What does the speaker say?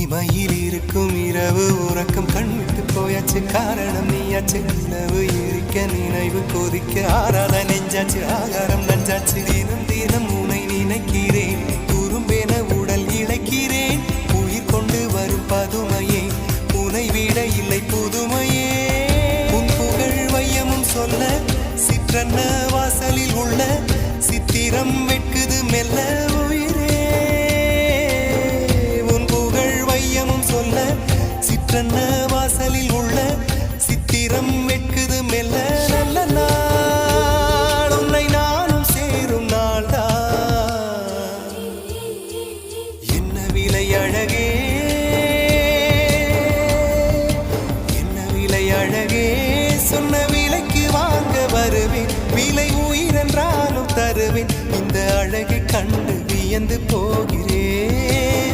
இமையில் இருக்கும் இரவு உறக்கம் கண்விட்டு போயாச்சு காரணம் நீயாச்சு நிலவு எரிக்க நினைவு கொதிக்க ஆறாத நெஞ்சாச்சு ஆகாரம் நஞ்சாச்சு தினம் தினம் உனை நினைக்கிறேன் குறும்பென உடல் இழைக்கிறேன் உயிர் கொண்டு வரும் பதுமையே உனை விட இல்லை புதுமையே உன் புகழ் வையமும் சொல்ல சிற்றன்ன வாசலில் உள்ள சித்திரம் வெட்குது மெல்ல உயிரே உன் புகழ் வையமும் சொல்ல சிற்றன்ன வாசலில் உள்ள சித்திரம் வெட்குது மெல்ல நல்ல நாள் உன்னை நானும் சேரும் நாள்தான் என்ன விலை அழகே என்ன விலை அழகே சொன்ன விலைக்கு வாங்க வருவேன் விலை உயிரென்றாலும் தருவேன் இந்த அழகை கண்டு வியந்து போகிறேன்